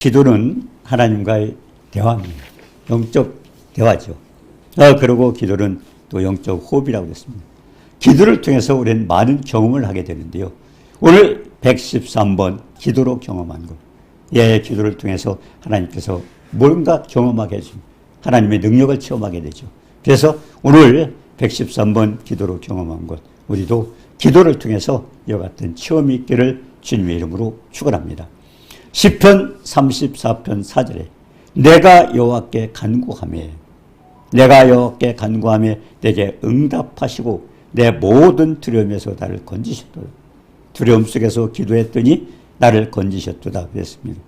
기도는 하나님과의 대화입니다. 영적 대화죠. 그리고 기도는 또 영적 호흡이라고 했습니다. 기도를 통해서 우리는 많은 경험을 하게 되는데요. 오늘 113번 기도로 경험한 것. 기도를 통해서 하나님께서 뭔가 경험하게 해줍니다. 하나님의 능력을 체험하게 되죠. 그래서 오늘 113번 기도로 경험한 것, 우리도 기도를 통해서 이와 같은 체험이 있기를 주님의 이름으로 축원합니다. 시편 34편 4절에 내가 여호와께 간구하매 내게 응답하시고 내 모든 두려움에서 나를 건지셨도다. 두려움 속에서 기도했더니 나를 건지셨도다 그랬습니다.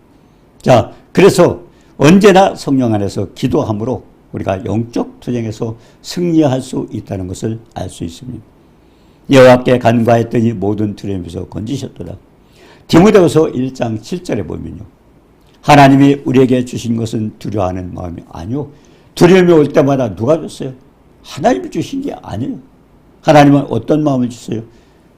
자, 그래서 언제나 성령 안에서 기도함으로 우리가 영적 투쟁에서 승리할 수 있다는 것을 알 수 있습니다. 여호와께 간구하였더니 모든 두려움에서 건지셨도다. 디모데후서 1장 7절에 보면요. 하나님이 우리에게 주신 것은 두려워하는 마음이 아니요. 두려움이 올 때마다 누가 줬어요? 하나님이 주신 게 아니에요. 하나님은 어떤 마음을 주세요?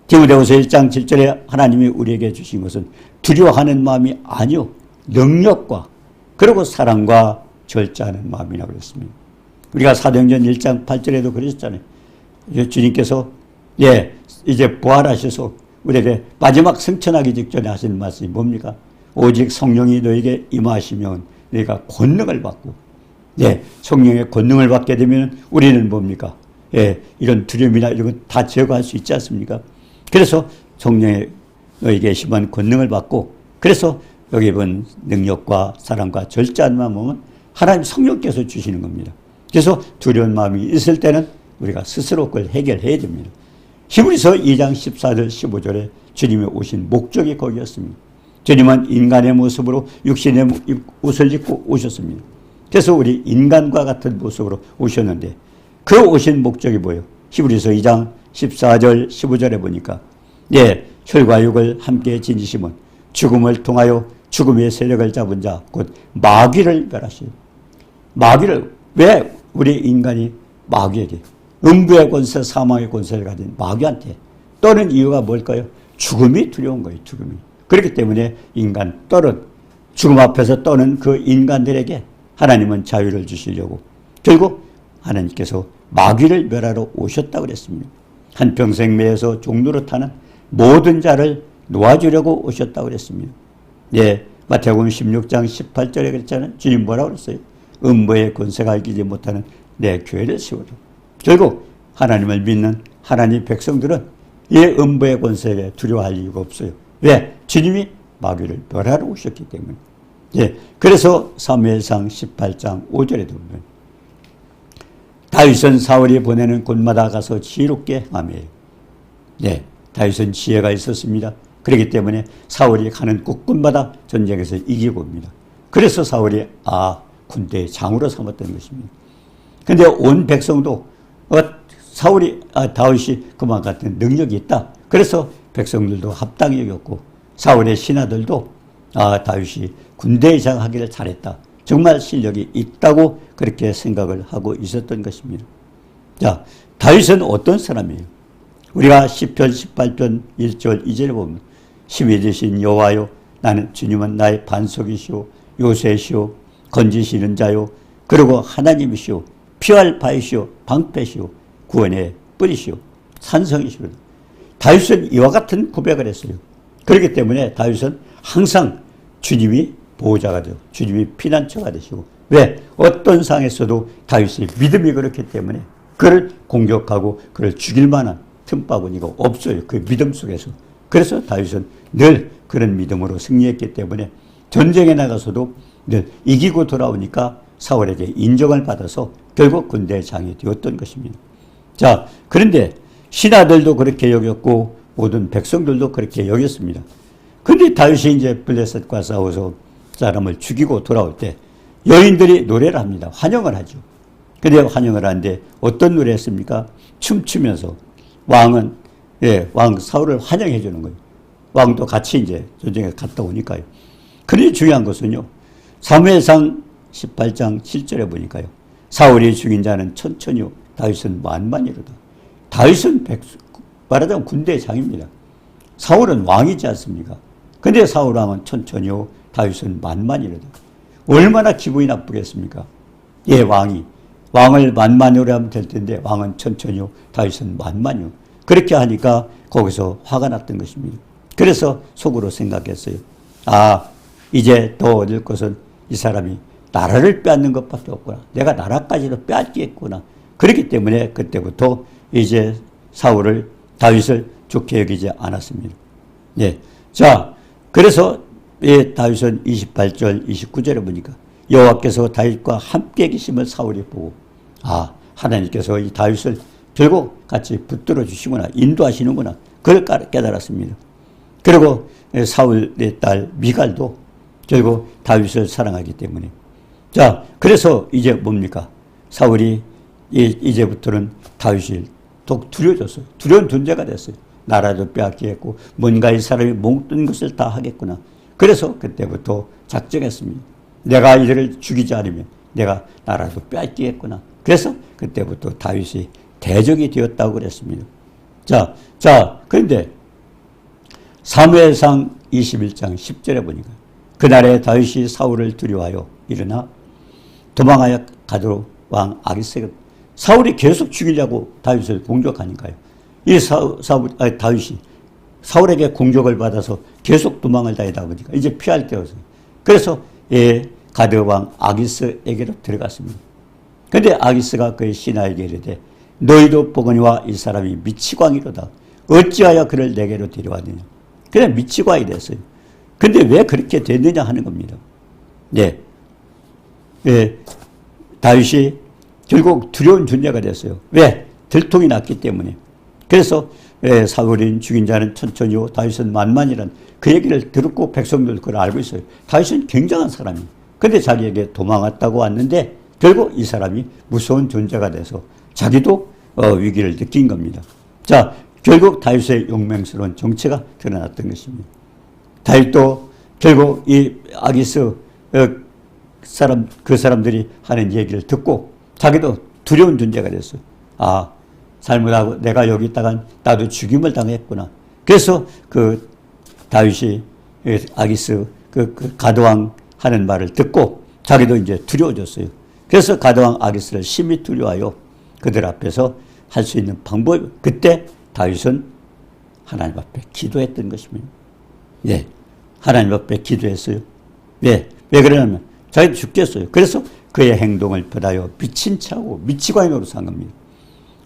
디모데후서 1장 7절에 하나님이 우리에게 주신 것은 두려워하는 마음이 아니요. 능력과 그리고 사랑과 절제하는 마음이라고 그랬습니다. 우리가 사도행전 1장 8절에도 그러셨잖아요. 주님께서 이제 부활하셔서 우리에게 마지막 승천하기 직전에 하시는 말씀이 뭡니까? 오직 성령이 너에게 임하시면 너희가 권능을 받고, 성령의 권능을 받게 되면 우리는 뭡니까? 이런 두려움이나 이런 건 다 제거할 수 있지 않습니까? 그래서 성령의 너에게 임한 권능을 받고, 그래서 여기 본 능력과 사랑과 절제한 마음은 하나님 성령께서 주시는 겁니다. 그래서 두려운 마음이 있을 때는 우리가 스스로 그걸 해결해야 됩니다. 히브리서 2장 14절 15절에 주님이 오신 목적이 거기였습니다. 주님은 인간의 모습으로 육신의 옷을 입고 오셨습니다. 그래서 우리 인간과 같은 모습으로 오셨는데 그 오신 목적이 뭐예요? 히브리서 2장 14절 15절에 보니까 혈과 육을 함께 지니심은 죽음을 통하여 죽음의 세력을 잡은 자 곧 마귀를 멸하시오. 마귀를 왜 우리 인간이 마귀에게 음부의 권세, 사망의 권세를 가진 마귀한테 떠는 이유가 뭘까요? 죽음이 두려운 거예요. 죽음이. 그렇기 때문에 인간 죽음 앞에서 떠는 그 인간들에게 하나님은 자유를 주시려고 결국 하나님께서 마귀를 멸하러 오셨다고 그랬습니다. 한평생 매에서 종로를 타는 모든 자를 놓아주려고 오셨다고 그랬습니다. 마태복음 16장 18절에 그랬잖아요. 주님 뭐라고 그랬어요? 음부의 권세가 이기지 못하는 내 교회를 세우라. 결국 하나님을 믿는 하나님 백성들은 이 음부의 권세에 두려워할 이유가 없어요. 왜? 주님이 마귀를 멸하러 오셨기 때문에. 그래서 사무엘상 18장 5절에도 보면 다윗은 사울이 보내는 곳마다 가서 지혜롭게 행하며 다윗은 지혜가 있었습니다. 그렇기 때문에 사울이 가는 곳곳마다 전쟁에서 이기고 옵니다. 그래서 사울이 군대의 장으로 삼았던 것입니다. 그런데 온 백성도 다윗이 그만 같은 능력이 있다. 그래서 백성들도 합당히 여겼고 사울의 신하들도 다윗이 군대의 장 하기를 잘했다. 정말 실력이 있다고 그렇게 생각을 하고 있었던 것입니다. 자, 다윗은 어떤 사람이에요? 우리가 시편 18편 1절 2절에 보면 힘이 되신 여호와여 나는 주님은 나의 반석이시오 요새시오 건지시는 자요 그리고 하나님이시오 피할 바이시오 방패시오 구원의 뿌리시오 산성이시오. 다윗은 이와 같은 고백을 했어요. 그렇기 때문에 다윗은 항상 주님이 보호자가 되고 주님이 피난처가 되시고 왜? 어떤 상황에서도 다윗의 믿음이 그렇기 때문에 그를 공격하고 그를 죽일 만한 틈바구니가 없어요. 그 믿음 속에서. 그래서 다윗은 늘 그런 믿음으로 승리했기 때문에 전쟁에 나가서도 늘 이기고 돌아오니까 사울에게 인정을 받아서 결국 군대의 장이 되었던 것입니다. 자, 그런데 신하들도 그렇게 여겼고 모든 백성들도 그렇게 여겼습니다. 그런데 다윗이 이제 블레셋과 싸워서 사람을 죽이고 돌아올 때 여인들이 노래를 합니다. 환영을 하죠. 그런데 환영을 하는데 어떤 노래 했습니까? 춤추면서 왕은 왕 사울을 환영해 주는 거예요. 왕도 같이 이제 전쟁에 갔다 오니까요. 그런데 중요한 것은요. 사무엘상 18장 7절에 보니까요. 사울이 죽인 자는 천천히요. 다윗은 만만이로다. 다윗은 말하자면 군대의 장입니다. 사울은 왕이지 않습니까? 근데 사울 왕은 천천히요. 다윗은 만만이로다. 얼마나 기분이 나쁘겠습니까? 예, 왕을 만만으로 하면 될 텐데 왕은 천천히요, 다윗은 만만이요. 그렇게 하니까 거기서 화가 났던 것입니다. 그래서 속으로 생각했어요. 아, 이제 더 얻을 것은 이 사람이 나라를 빼앗는 것밖에 없구나. 내가 나라까지도 빼앗기겠구나. 그렇기 때문에 그때부터 이제 다윗을 좋게 여기지 않았습니다. 예. 자, 그래서 다윗은 28절, 29절에 보니까 여호와께서 다윗과 함께 계심을 사울이 보고, 아, 하나님께서 이 다윗을 결국 같이 붙들어 주시구나, 인도하시는구나, 그걸 깨달았습니다. 그리고 사울의 딸 미갈도 결국 다윗을 사랑하기 때문에. 자, 그래서 이제 뭡니까? 사울이 이제부터는 다윗이 더욱 두려워졌어요. 두려운 존재가 됐어요. 나라도 빼앗기겠고 뭔가 이 사람이 몽뜬 것을 다 하겠구나. 그래서 그때부터 작정했습니다. 내가 이들을 죽이지 않으면 내가 나라도 빼앗기겠구나. 그래서 그때부터 다윗이 대적이 되었다고 그랬습니다. 자, 그런데 사무엘상 21장 10절에 보니까 그날에 다윗이 사울을 두려워하여 일어나 도망하여 가도록 왕 아기스가, 사울이 계속 죽이려고 다윗을 공격하니까요. 이 다윗이 사울에게 공격을 받아서 계속 도망을 다니다 보니까 이제 피할 때였어요. 그래서 가드 왕 아기스에게로 들어갔습니다. 그런데 아기스가 그의 신하에게 이르되 너희도 보거니와 이 사람이 미치광이로다. 어찌하여 그를 내게로 데려왔느냐. 그냥 미치광이 됐어요. 근데 왜 그렇게 됐느냐 하는 겁니다. 다윗이 결국 두려운 존재가 됐어요. 왜? 들통이 났기 때문에. 그래서 사울인 죽인 자는 천천히요, 다윗은 만만이란 그 얘기를 듣고 백성들 그걸 알고 있어요. 다윗은 굉장한 사람이에요. 근데 자기에게 도망왔다고 왔는데 결국 이 사람이 무서운 존재가 돼서 자기도 위기를 느낀 겁니다. 자, 결국 다윗의 용맹스러운 정체가 드러났던 것입니다. 다윗도 결국 이 아기스 그 사람들이 하는 얘기를 듣고 자기도 두려운 존재가 됐어요. 아, 잘못하고 내가 여기 있다간 나도 죽임을 당했구나. 그래서 그 다윗이 아기스 그 가드왕 하는 말을 듣고 자기도 이제 두려워졌어요. 그래서 가드왕 아기스를 심히 두려워하여 그들 앞에서 할 수 있는 방법, 그때 다윗은 하나님 앞에 기도했던 것입니다. 예, 하나님 앞에 기도했어요. 왜 그러냐면 자기도 죽겠어요. 그래서 그의 행동을 보다여 미친 척하고 미치광이로 산 겁니다.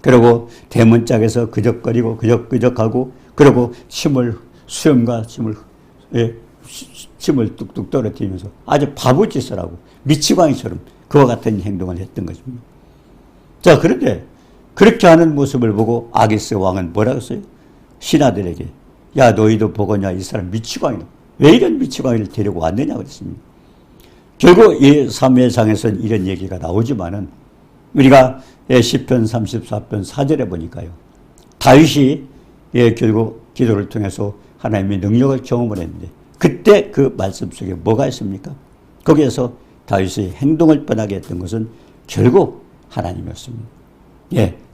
그리고 대문짝에서 그적거리고 그적하고 그리고 수염과 침을 뚝뚝 떨어뜨리면서 아주 바보짓을 하고 미치광이처럼 그와 같은 행동을 했던 것입니다. 자, 그런데 그렇게 하는 모습을 보고 아기스 왕은 뭐라고 했어요? 신하들에게, 야, 너희도 보거냐, 이 사람 미치광이다. 왜 이런 미치광이를 데리고 왔느냐 그랬습니다. 결국 이 사무엘상에서는 이런 얘기가 나오지만은 우리가 시편 34편 4절에 보니까요, 다윗이 결국 기도를 통해서 하나님의 능력을 경험을 했는데 그때 그 말씀 속에 뭐가 있습니까? 거기에서 다윗의 행동을 뻔하게 했던 것은 결국 하나님이었습니다.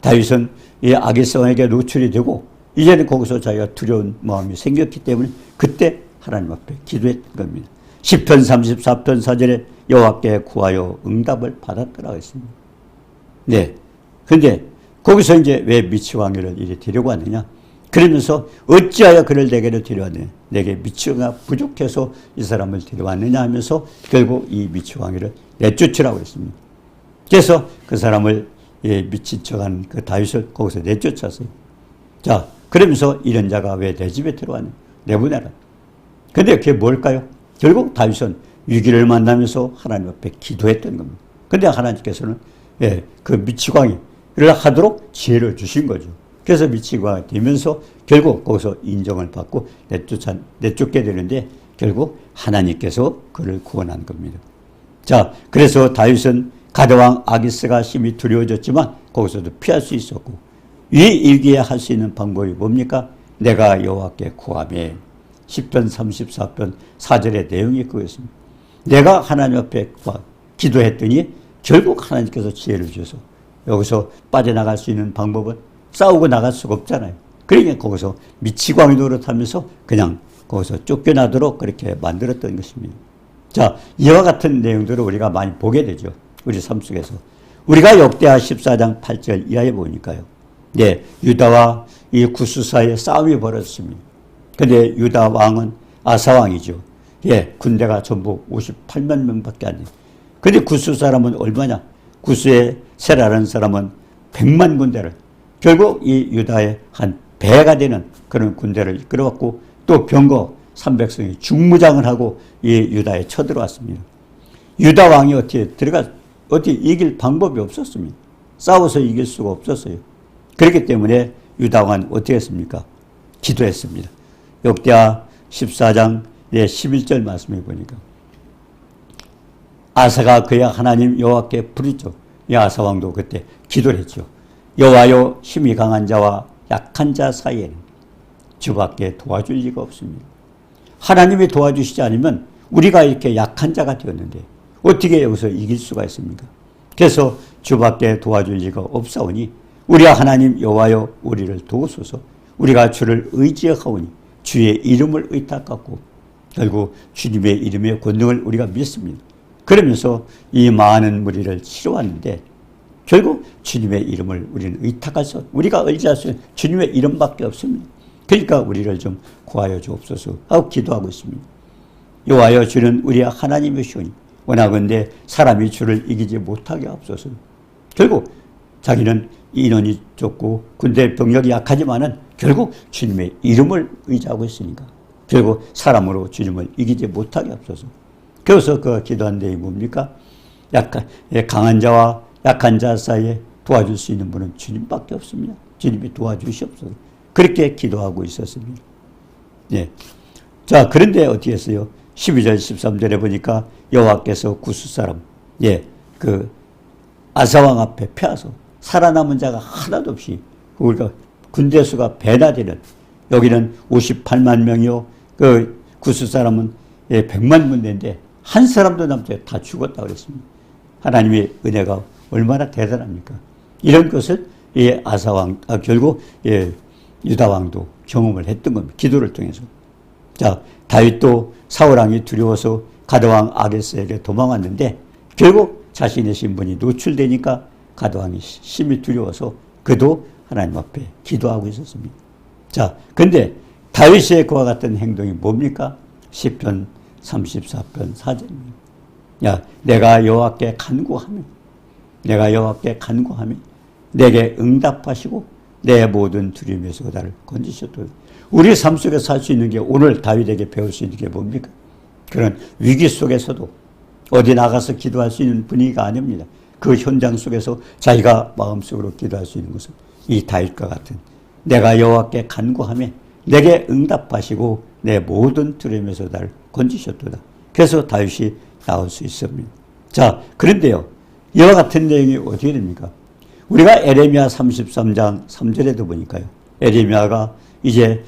다윗은 이 아기스 왕에게 노출이 되고 이제는 거기서 자기가 두려운 마음이 생겼기 때문에 그때 하나님 앞에 기도했던 겁니다. 시편 34편 4절에 여호와께 구하여 응답을 받았더라고 했습니다. 그런데 거기서 이제 왜 미치광이를 이리 데리고 왔느냐? 그러면서 어찌하여 그를 내게로 데려왔느냐? 내게 미치광이가 부족해서 이 사람을 데려왔느냐 하면서 결국 이 미치광이를 내쫓으라고 했습니다. 그래서 그 사람을 미친 척한 그 다윗을 거기서 내쫓았어요. 자, 그러면서 이런 자가 왜 내 집에 들어왔냐? 내보내라. 근데 그게 뭘까요? 결국 다윗은 위기를 만나면서 하나님 앞에 기도했던 겁니다. 근데 하나님께서는 그 미치광이를 하도록 지혜를 주신 거죠. 그래서 미치광이 되면서 결국 거기서 인정을 받고 내쫓게 되는데 결국 하나님께서 그를 구원한 겁니다. 자, 그래서 다윗은 가드왕 아기스가 심히 두려워졌지만 거기서도 피할 수 있었고 이 위기에 할 수 있는 방법이 뭡니까? 내가 여호와께 구하매. 시편 34편 4절의 내용이 그거였습니다. 내가 하나님 앞에 기도했더니 결국 하나님께서 지혜를 주셔서 여기서 빠져나갈 수 있는 방법은 싸우고 나갈 수가 없잖아요. 그러니까 거기서 미치광이 노릇하면서 그냥 거기서 쫓겨나도록 그렇게 만들었던 것입니다. 자, 이와 같은 내용들을 우리가 많이 보게 되죠. 우리 삶 속에서. 우리가 역대하 14장 8절 이하에 보니까요. 네, 유다와 이 구스 사이에 싸움이 벌어졌습니다. 근데 유다 왕은 아사 왕이죠. 예, 군대가 전부 58만 명밖에 안 돼요. 근데 구스 사람은 얼마냐? 구스의 세라라는 사람은 100만 군대를, 결국 이 유다의 한 배가 되는 그런 군대를 이끌어왔고, 또 병거 300성이 중무장을 하고 이 유다에 쳐들어왔습니다. 유다 왕이 어떻게 이길 방법이 없었습니다. 싸워서 이길 수가 없었어요. 그렇기 때문에 유다 왕은 어떻게 했습니까? 기도했습니다. 역대하 14장 11절 말씀해 보니까 아사가 그의 하나님 여호와께 부르짖어. 이 아사 왕도 그때 기도를 했죠. 여호와여, 힘이 강한 자와 약한 자 사이에는 주밖에 도와줄 리가 없습니다. 하나님이 도와주시지 않으면 우리가 이렇게 약한 자가 되었는데 어떻게 여기서 이길 수가 있습니까? 그래서 주밖에 도와줄 리가 없사오니 우리 하나님 여호와여, 우리를 도우소서. 우리가 주를 의지하오니 주의 이름을 의탁하고 결국 주님의 이름의 권능을 우리가 믿습니다. 그러면서 이 많은 무리를 치러왔는데 결국 주님의 이름을 우리는 의탁해서 우리가 의지할 수 있는 주님의 이름밖에 없습니다. 그러니까 우리를 좀 구하여 주옵소서 하고 기도하고 있습니다. 여호와여, 주는 우리의 하나님이시오니 원하건대 사람이 주를 이기지 못하게 하옵소서. 결국 자기는 인원이 적고 군대 병력이 약하지만은 결국 주님의 이름을 의지하고 있으니까 결국 사람으로 주님을 이기지 못하게 하옵소서. 그래서 그 기도한 내용이 뭡니까? 강한 자와 약한 자 사이에 도와줄 수 있는 분은 주님밖에 없습니다. 주님이 도와주시옵소서. 그렇게 기도하고 있었습니다. 예. 자, 그런데 어떻게 했어요? 12절, 13절에 보니까 여호와께서 구스 사람, 그 아사왕 앞에 펴서 살아남은 자가 하나도 없이 우리가 군대 수가 배나 되는, 여기는 58만 명이요. 그 구스 사람은 100만 군대인데 한 사람도 남지 다 죽었다 그랬습니다. 하나님의 은혜가 얼마나 대단합니까? 이런 것을 이 아사왕, 결국 유다왕도 경험을 했던 겁니다. 기도를 통해서. 자, 다윗도 사울왕이 두려워서 가드왕 아게스에게 도망왔는데 결국 자신의 신분이 노출되니까 가드왕이 심히 두려워서 그도 하나님 앞에 기도하고 있었습니다. 자, 근데 다윗의 그와 같은 행동이 뭡니까? 시편 34편 4절입니다. 야, 내가 여호와께 간구하며 내게 응답하시고 내 모든 두려움에서 나를 건지셨도다. 우리 삶 속에 살 수 있는 게, 오늘 다윗에게 배울 수 있는 게 뭡니까? 그런 위기 속에서도 어디 나가서 기도할 수 있는 분위기가 아닙니다. 그 현장 속에서 자기가 마음속으로 기도할 수 있는 것은 이 다윗과 같은, 내가 여호와께 간구하며 내게 응답하시고 내 모든 두려움에서 나를 건지셨도다. 그래서 다윗이 나올 수 있습니다. 자, 그런데요, 이와 같은 내용이 어떻게 됩니까? 우리가 에레미야 33장 3절에도 보니까요, 에레미야가 이제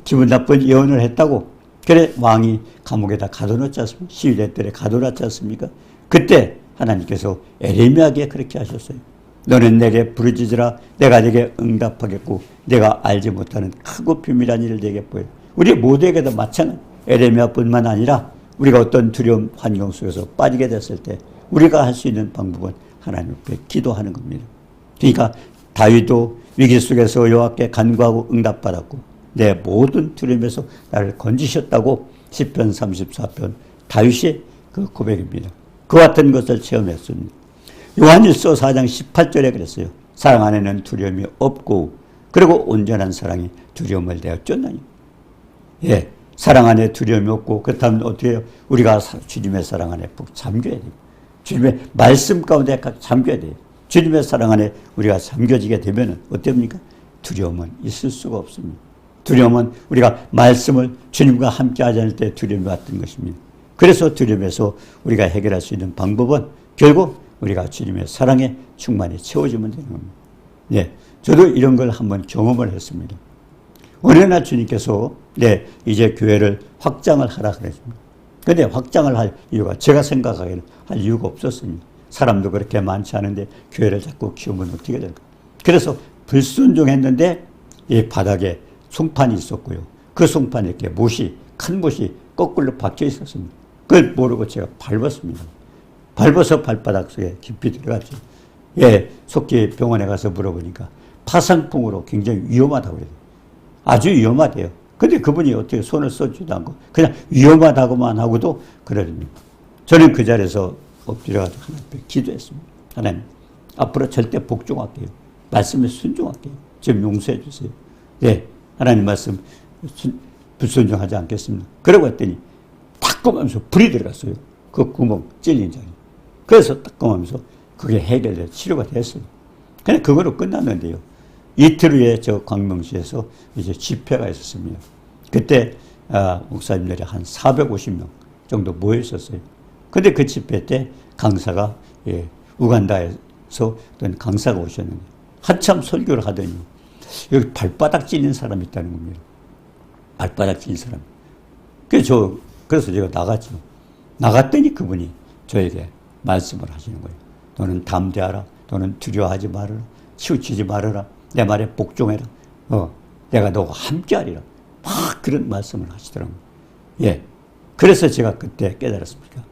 기분 나쁜 예언을 했다고, 그래 왕이 감옥에다 가둬놓지 않습니까? 시위대 때 가둬놨지 않습니까? 그때 하나님께서 에레미야에게 그렇게 하셨어요. 너는 내게 부르짖으라. 내가 내게 응답하겠고 내가 알지 못하는 크고 비밀한 일을 내게 보여. 우리 모두에게도 마찬가지. 에레미야뿐만 아니라 우리가 어떤 두려움 환경 속에서 빠지게 됐을 때 우리가 할 수 있는 방법은 하나님 앞에 기도하는 겁니다. 그러니까 다윗도 위기 속에서 여호와께 간구하고 응답받았고 내 모든 두려움에서 나를 건지셨다고 시편 34편 다윗의 그 고백입니다. 그 같은 것을 체험했습니다. 요한일서 4장 18절에 그랬어요. 사랑 안에는 두려움이 없고 그리고 온전한 사랑이 두려움을 내어 쫓나니. 사랑 안에 두려움이 없고 그렇다면 어떻게 해요? 우리가 주님의 사랑 안에 푹 잠겨야 돼요. 주님의 말씀 가운데 잠겨야 돼요. 주님의 사랑 안에 우리가 잠겨지게 되면 어떻습니까? 두려움은 있을 수가 없습니다. 두려움은 우리가 말씀을 주님과 함께 하지 않을 때 두려움이 왔던 것입니다. 그래서 두려움에서 우리가 해결할 수 있는 방법은 결국 우리가 주님의 사랑에 충만히 채워지면 되는 겁니다. 저도 이런 걸 한번 경험을 했습니다. 어느 날 주님께서 이제 교회를 확장을 하라 그랬습니다. 근데 확장을 할 이유가 제가 생각하기에는 할 이유가 없었습니다. 사람도 그렇게 많지 않은데 교회를 자꾸 키우면 어떻게 될까? 그래서 불순종했는데 이 바닥에 송판이 있었고요. 그 송판에 이렇게 큰 못이 거꾸로 박혀 있었습니다. 그걸 모르고 제가 밟았습니다. 밟아서 발바닥 속에 깊이 들어갔죠. 예, 속기 병원에 가서 물어보니까 파상풍으로 굉장히 위험하다고 그래요. 아주 위험하대요. 근데 그분이 어떻게 손을 써주지도 않고 그냥 위험하다고만 하고도 그러더니 저는 그 자리에서 엎드려가지고 하나님 앞에 기도했습니다. 하나님, 앞으로 절대 복종할게요. 말씀에 순종할게요. 좀 용서해 주세요. 네, 하나님 말씀 불순종하지 않겠습니다. 그러고 했더니 따끔하면서 불이 들어갔어요. 그 구멍 찔린 자리. 그래서 따끔하면서 그게 해결돼 치료가 됐어요. 그냥 그거로 끝났는데요. 이틀 후에 저 광명시에서 이제 집회가 있었습니다. 그때 목사님들이 한 450명 정도 모여 있었어요. 근데 그 집회 때 강사가 우간다에서 어떤 강사가 오셨는데 한참 설교를 하더니 여기 발바닥 찔린 사람이 있다는 겁니다. 발바닥 찔린 사람. 그래서 제가 나갔죠. 나갔더니 그분이 저에게 말씀을 하시는 거예요. 너는 담대하라. 너는 두려워하지 말아라. 치우치지 말아라. 내 말에 복종해라. 내가 너와 함께하리라. 막 그런 말씀을 하시더라고요. 예. 그래서 제가 그때 깨달았습니다.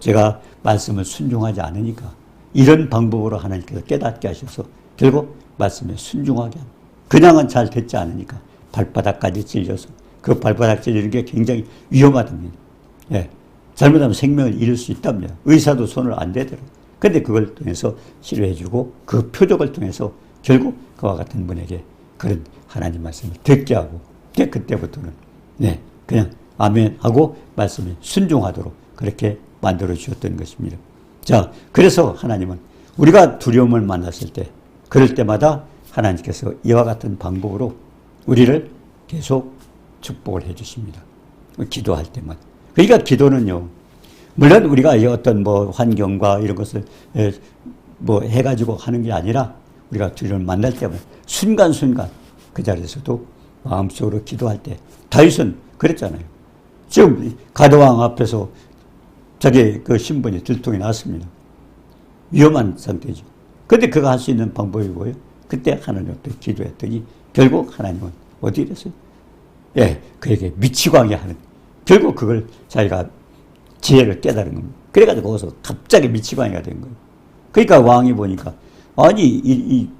제가 말씀을 순종하지 않으니까 이런 방법으로 하나님께서 깨닫게 하셔서 결국 말씀에 순종하게 합니다. 그냥은 잘 듣지 않으니까 발바닥까지 찔려서 그 발바닥 찔리는 게 굉장히 위험하답니다. 예. 잘못하면 생명을 잃을 수 있답니다. 의사도 손을 안 대더라고요. 근데 그걸 통해서 치료해주고 그 표적을 통해서 결국 그와 같은 분에게 그런 하나님 말씀을 듣게 하고 그때부터는 그냥 아멘 하고 말씀에 순종하도록 그렇게 만들어 주셨던 것입니다. 자, 그래서 하나님은 우리가 두려움을 만났을 때 그럴 때마다 하나님께서 이와 같은 방법으로 우리를 계속 축복을 해 주십니다. 기도할 때만. 그러니까 기도는요, 물론 우리가 어떤 환경과 이런 것을 해가지고 하는 게 아니라 우리가 두려움을 만날 때마다 순간순간 그 자리에서도 마음속으로 기도할 때 다윗은 그랬잖아요. 지금 가드왕 앞에서 자기 그 신분이 들통이 났습니다. 위험한 상태죠. 근데 그가 할 수 있는 방법이 뭐예요? 그때 하나님 앞에 기도했더니 결국 하나님은 어디 이랬어요? 예, 그에게 미치광이 하는, 결국 그걸 자기가 지혜를 깨달은 겁니다. 그래가지고 거기서 갑자기 미치광이가 된 거예요. 그러니까 왕이 보니까 아니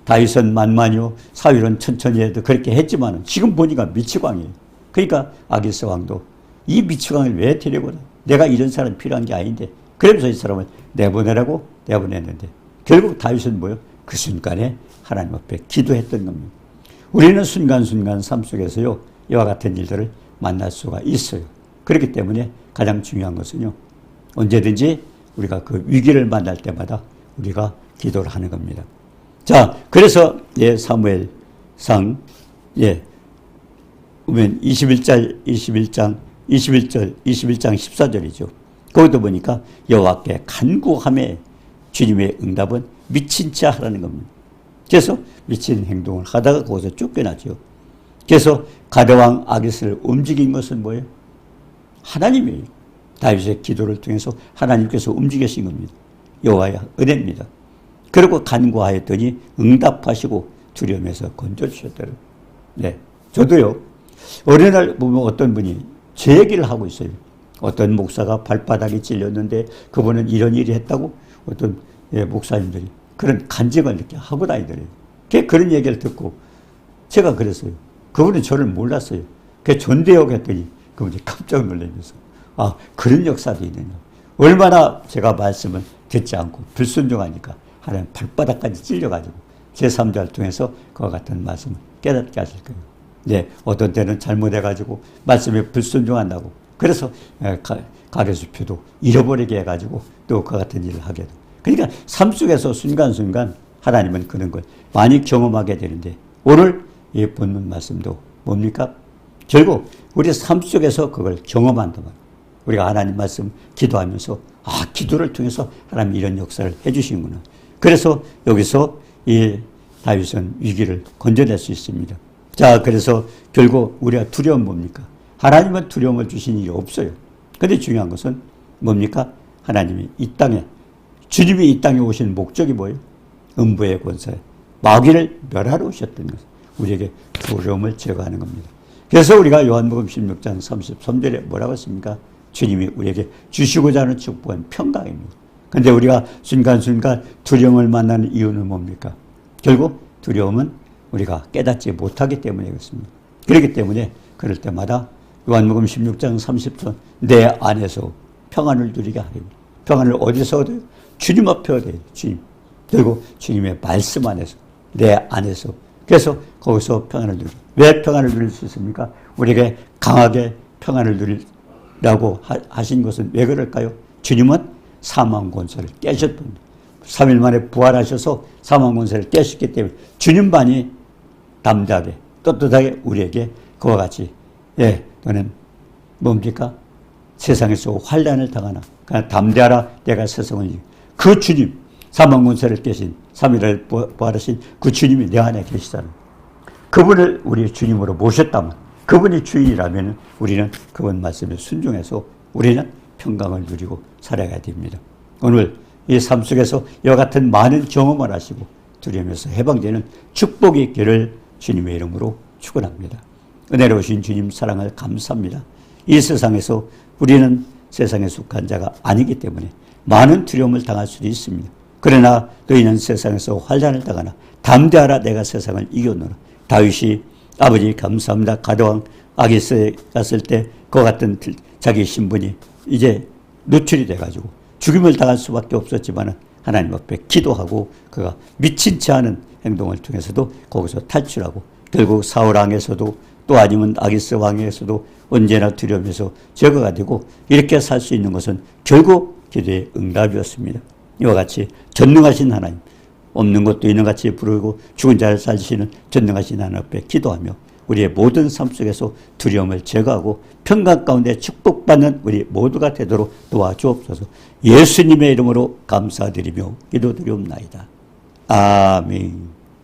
다윗은 만만이요 사울은 천천히 해도 그렇게 했지만 지금 보니까 미치광이에요. 그러니까 아기스 왕도 이 미치광을 왜 데려오라? 내가 이런 사람이 필요한 게 아닌데. 그러면서 이 사람을 내보내라고 내보냈는데 결국 다윗은 뭐요? 그 순간에 하나님 앞에 기도했던 겁니다. 우리는 순간순간 삶 속에서요 이와 같은 일들을 만날 수가 있어요. 그렇기 때문에 가장 중요한 것은요 언제든지 우리가 그 위기를 만날 때마다 우리가 기도를 하는 겁니다. 자, 그래서 사무엘상 보면 21장 14절이죠. 거기도 보니까 여호와께 간구함에 주님의 응답은 미친 체 하라는 겁니다. 그래서 미친 행동을 하다가 거기서 쫓겨나죠. 그래서 가드왕 아기스를 움직인 것은 뭐예요? 하나님이에요. 다윗의 기도를 통해서 하나님께서 움직이신 겁니다. 여호와의 은혜입니다. 그리고 간구하였더니 응답하시고 두려움에서 건져주셨더라고요. 네, 저도요. 어느 날 보면 어떤 분이 제 얘기를 하고 있어요. 어떤 목사가 발바닥이 찔렸는데 그분은 이런 일이 했다고 어떤 목사님들이 그런 간증을 이렇게 하고 다니더래요. 그런 얘기를 듣고 제가 그랬어요. 그분은 저를 몰랐어요. 존대역 했더니 그분이 깜짝 놀라면서 그런 역사도 있느냐. 얼마나 제가 말씀을 듣지 않고 불순종하니까 하나님 발바닥까지 찔려가지고 제3자를 통해서 그와 같은 말씀을 깨닫게 하실 거예요. 네, 어떤 때는 잘못해가지고 말씀에 불순종한다고 그래서 가계수표도 잃어버리게 해가지고 또 그와 같은 일을 하게 되고 그러니까 삶 속에서 순간순간 하나님은 그런 걸 많이 경험하게 되는데 오늘 이 본문 말씀도 뭡니까? 결국 우리 삶 속에서 그걸 경험한다만 우리가 하나님 말씀 기도하면서 기도를 통해서 하나님 이런 역사를 해주시는구나. 그래서 여기서 이 다윗은 위기를 건져낼 수 있습니다. 자, 그래서 결국 우리가 두려움 뭡니까? 하나님은 두려움을 주신 일이 없어요. 그런데 중요한 것은 뭡니까? 하나님이 이 땅에 주님이 이 땅에 오신 목적이 뭐예요? 음부의 권세 마귀를 멸하러 오셨던 것. 우리에게 두려움을 제거하는 겁니다. 그래서 우리가 요한복음 16장 33절에 뭐라고 했습니까? 주님이 우리에게 주시고자 하는 축복은 평강입니다. 그런데 우리가 순간순간 두려움을 만나는 이유는 뭡니까? 결국 두려움은 우리가 깨닫지 못하기 때문에 그렇습니다. 그렇기 때문에 그럴 때마다 요한복음 16장 30절 내 안에서 평안을 누리게 하리니 평안을 어디서 얻어요? 주님 앞에 얻어요. 주님. 그리고 주님의 말씀 안에서 내 안에서 그래서 거기서 평안을 누리. 왜 평안을 누릴 수 있습니까? 우리에게 강하게 평안을 누리라고 하신 것은 왜 그럴까요? 주님은 사망 권세를 깨셨습니다. 3일 만에 부활하셔서 사망 권세를 깨셨기 때문에 주님만이 담대하게 떳떳하게 우리에게 그와 같이 너는 뭡니까? 세상에서 환난을 당하나 그냥 담대하라 내가 세상을 이기고 그 주님 사망 권세를 깨신 3일을 부활하신 그 주님이 내 안에 계시잖아요. 그분을 우리 주님으로 모셨다면 그분이 주인이라면 우리는 그분 말씀에 순종해서 우리는 평강을 누리고 살아가야 됩니다. 오늘 이 삶 속에서 이와 같은 많은 경험을 하시고 두려움에서 해방되는 축복이 있기를 주님의 이름으로 축원합니다. 은혜로우신 주님 사랑을 감사합니다. 이 세상에서 우리는 세상에 속한 자가 아니기 때문에 많은 두려움을 당할 수도 있습니다. 그러나 너희는 세상에서 환난을 당하나 담대하라 내가 세상을 이겼노라. 다윗이 아버지 감사합니다. 가드왕 아기스에 갔을 때 그와 같은 자기 신분이 이제 노출이 돼가지고 죽임을 당할 수밖에 없었지만 하나님 앞에 기도하고 그가 미친 체 하는 행동을 통해서도 거기서 탈출하고 결국 사울 왕에서도 또 아니면 아기스 왕에서도 언제나 두려움에서 제거가 되고 이렇게 살 수 있는 것은 결국 기도의 응답이었습니다. 이와 같이 전능하신 하나님, 없는 것도 있는 같이 부르고 죽은 자를 살리시는 전능하신 하나님 앞에 기도하며 우리의 모든 삶 속에서 두려움을 제거하고 평강 가운데 축복받는 우리 모두가 되도록 도와주옵소서. 예수님의 이름으로 감사드리며 기도드리옵나이다. 아멘.